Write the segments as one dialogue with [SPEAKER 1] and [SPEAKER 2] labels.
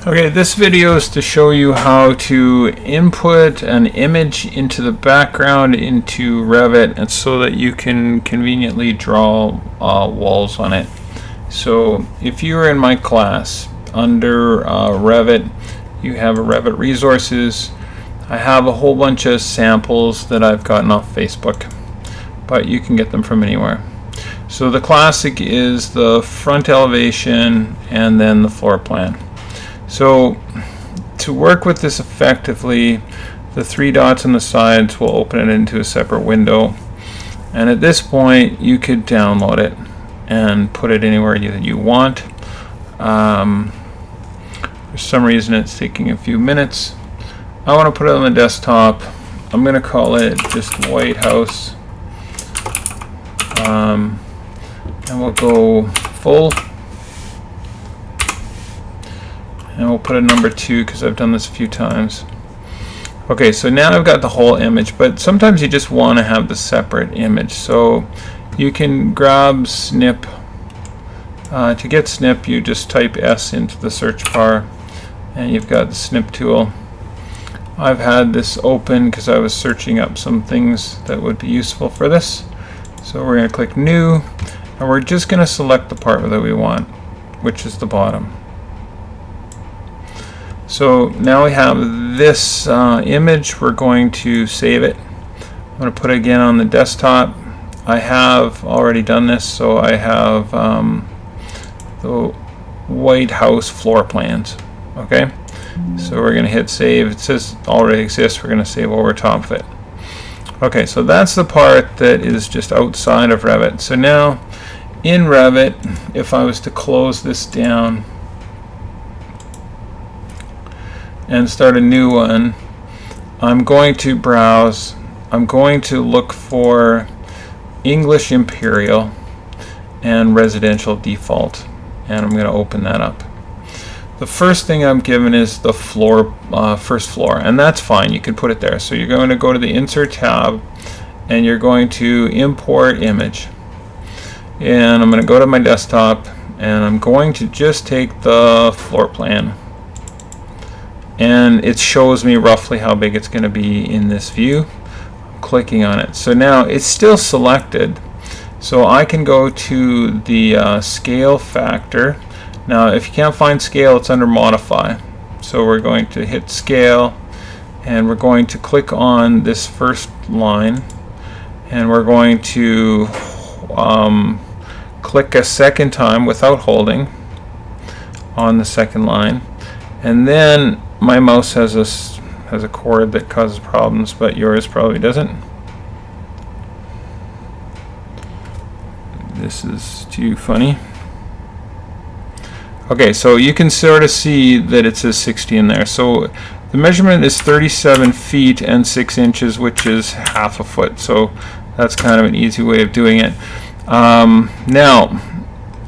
[SPEAKER 1] Okay, this video is to show you how to input an image into the background into Revit, and so that you can conveniently draw walls on it. So if you are in my class under Revit, you have a Revit resources. I have a whole bunch of samples that I've gotten off Facebook, but you can get them from anywhere. So the classic is the front elevation and then the floor plan. So to work with this effectively, the three dots on the sides will open it into a separate window, and at this point you could download it and put it anywhere that you want. For some reason it's taking a few minutes. I want to put it on the desktop. I'm going to call it just White House, and we'll go full. And we'll put a number 2 because I've done this a few times. Okay, so now I've got the whole image, but sometimes you just want to have the separate image. So you can grab snip. To get snip, you just type S into the search bar and you've got the snip tool. I've had this open because I was searching up some things that would be useful for this. So we're going to click new, and we're just going to select the part that we want, which is the bottom. So now we have this image. We're going to save it. I'm going to put it again on the desktop. I have already done this, so I have the White House floor plans. Okay, so we're going to hit save. It says already exists. We're going to save over top of it. Okay, so that's the part that is just outside of Revit. So now in Revit, if I was to close this down and start a new one, I'm going to browse. I'm going to look for English Imperial and Residential Default, and I'm going to open that up. The first thing I'm given is the floor, first floor, and that's fine. You can put it there. So you're going to go to the Insert tab, and you're going to import image. And I'm going to go to my desktop, and I'm going to just take the floor plan. And it shows me roughly how big it's going to be in this view. I'm clicking on it. So now it's still selected. So I can go to the scale factor. Now if you can't find scale, it's under modify. So we're going to hit scale, and we're going to click on this first line, and we're going to click a second time without holding on the second line, and then my mouse has a cord that causes problems, but yours probably doesn't. This is too funny. Okay, so you can sort of see that it says 60 in there. So the measurement is 37 feet and 6 inches, which is half a foot. So that's kind of an easy way of doing it. Now,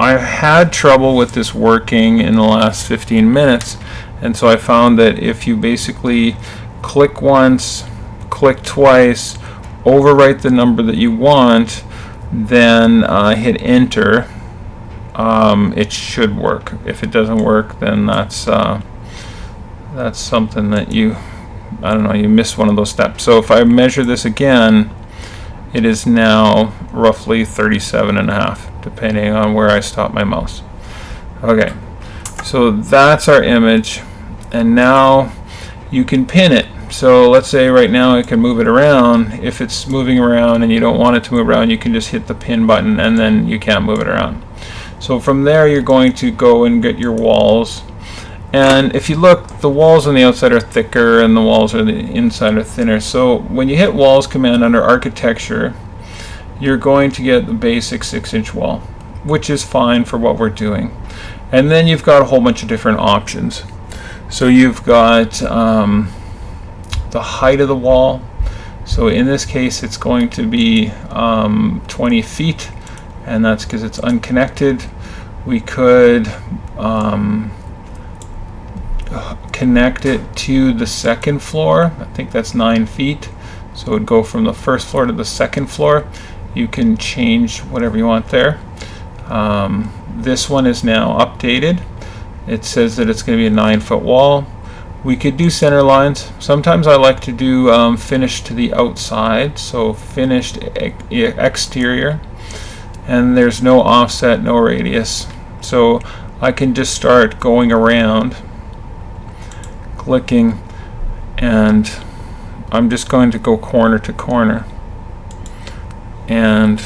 [SPEAKER 1] I had trouble with this working in the last 15 minutes. And so I found that if you basically click once, click twice, overwrite the number that you want, then hit enter, it should work. If it doesn't work, then that's something that you missed one of those steps. So if I measure this again, it is now roughly 37.5, depending on where I stop my mouse. Okay, so that's our image. And now you can pin it. So let's say right now I can move it around. If it's moving around and you don't want it to move around, you can just hit the pin button, and then you can't move it around. So from there you're going to go and get your walls. And if you look, the walls on the outside are thicker and the walls on the inside are thinner. So when you hit walls command under architecture, you're going to get the basic 6-inch wall, which is fine for what we're doing. And then you've got a whole bunch of different options. So you've got the height of the wall. So in this case it's going to be 20 feet, and that's because it's unconnected. We could connect it to the second floor. I think that's 9 feet. So it would go from the first floor to the second floor. You can change whatever you want there. This one is now updated. It says that it's going to be a 9-foot wall. We could do center lines. Sometimes I like to do finish to the outside, so finished exterior, and there's no offset, no radius. So I can just start going around, clicking, and I'm just going to go corner to corner. And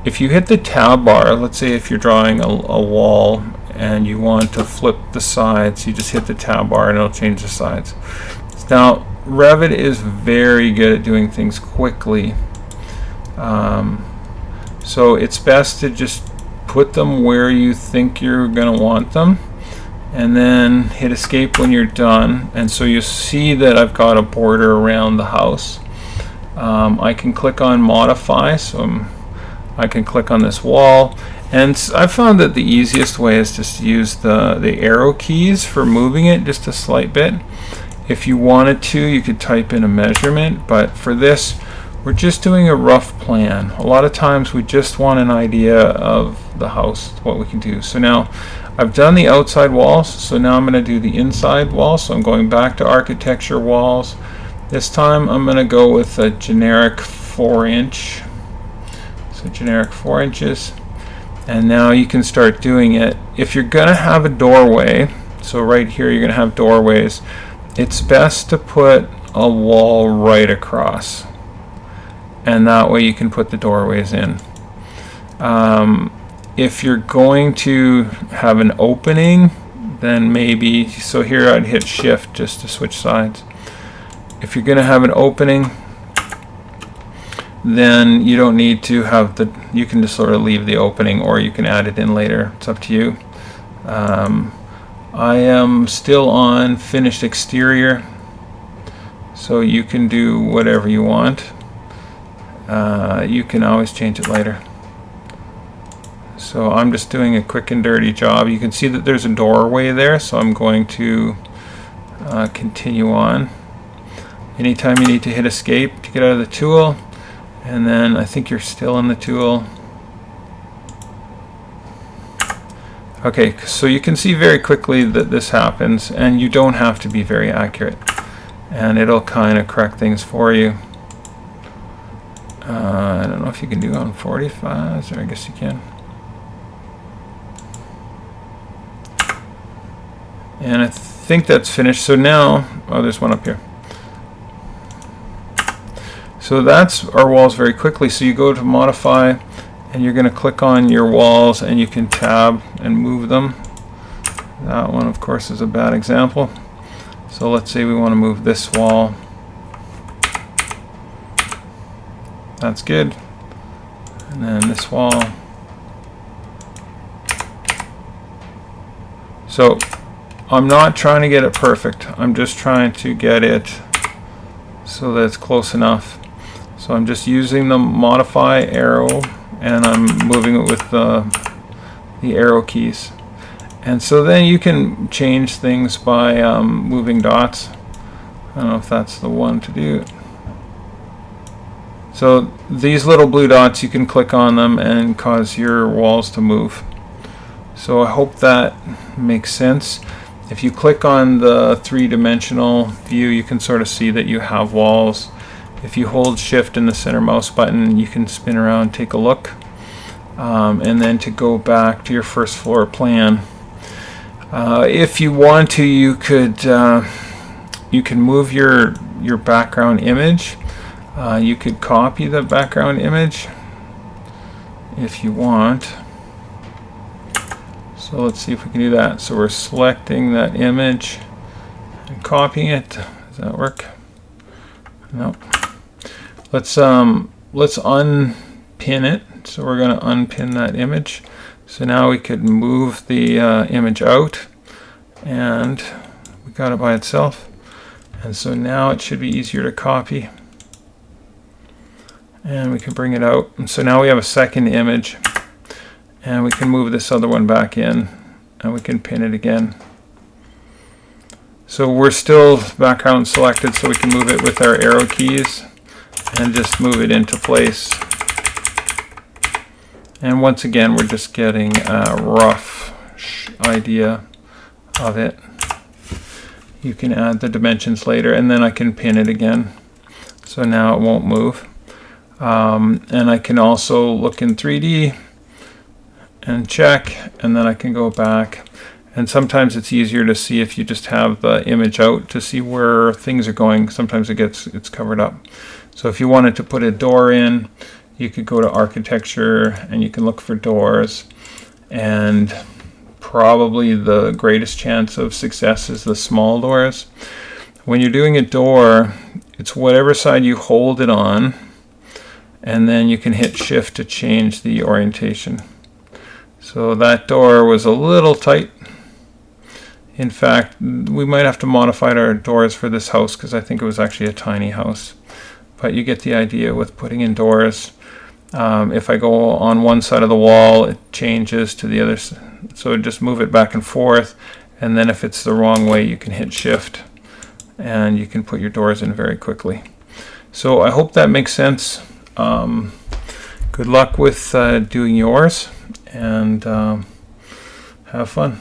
[SPEAKER 1] if you hit the tab bar, let's say if you're drawing a wall and you want to flip the sides, you just hit the tab bar and it'll change the sides. Now Revit is very good at doing things quickly, so it's best to just put them where you think you're going to want them, and then hit escape when you're done. And so you see that I've got a border around the house. I can click on modify, so I can click on this wall, and I found that the easiest way is just to use the arrow keys for moving it just a slight bit. If you wanted to, you could type in a measurement, but for this we're just doing a rough plan. A lot of times we just want an idea of the house, what we can do. So now I've done the outside walls, so now I'm going to do the inside walls. So I'm going back to architecture walls. This time I'm going to go with a generic 4-inch. So generic 4 inches. And now you can start doing it. If you're going to have a doorway, so right here you're going to have doorways, it's best to put a wall right across. And that way you can put the doorways in. If you're going to have an opening, then maybe, so here I'd hit shift just to switch sides. If you're going to have an opening, then you don't need to have you can just sort of leave the opening, or you can add it in later. It's up to you. I am still on finished exterior, so you can do whatever you want. You can always change it later. So I'm just doing a quick and dirty job. You can see that there's a doorway there, so I'm going to continue on. Anytime you need to hit escape to get out of the tool, and then I think you're still in the tool. Okay, so you can see very quickly that this happens, and you don't have to be very accurate, and it'll kind of correct things for you. I don't know if you can do on 45s, or I guess you can. And I think that's finished. So now, oh, there's one up here. So that's our walls very quickly. So you go to modify, and you're going to click on your walls, and you can tab and move them. That one, of course, is a bad example. So let's say we want to move this wall. That's good. And then this wall. So I'm not trying to get it perfect. I'm just trying to get it so that it's close enough. So I'm just using the modify arrow, and I'm moving it with the arrow keys. And so then you can change things by moving dots. I don't know if that's the one to do. So these little blue dots, you can click on them and cause your walls to move. So I hope that makes sense. If you click on the three-dimensional view, you can sort of see that you have walls. If you hold shift and the center mouse button, you can spin around, take a look. And then to go back to your first floor plan, if you want to, you can move your background image. You could copy the background image if you want. So let's see if we can do that. So we're selecting that image and copying it. Does that work? No. Let's unpin it. So we're going to unpin that image. So now we could move the image out, and we got it by itself. And so now it should be easier to copy. And we can bring it out. And so now we have a second image, and we can move this other one back in, and we can pin it again. So we're still background selected, so we can move it with our arrow keys and just move it into place. And once again, we're just getting a rough idea of it. You can add the dimensions later, and then I can pin it again. So now it won't move. And I can also look in 3D and check, and then I can go back. And sometimes it's easier to see if you just have the image out to see where things are going. Sometimes it's covered up. So if you wanted to put a door in, you could go to architecture and you can look for doors, and probably the greatest chance of success is the small doors. When you're doing a door, it's whatever side you hold it on, and then you can hit shift to change the orientation. So that door was a little tight. In fact, we might have to modify our doors for this house because I think it was actually a tiny house. But you get the idea with putting in doors. If I go on one side of the wall, it changes to the other. So just move it back and forth. And then if it's the wrong way, you can hit shift and you can put your doors in very quickly. So I hope that makes sense. Good luck with doing yours, and have fun.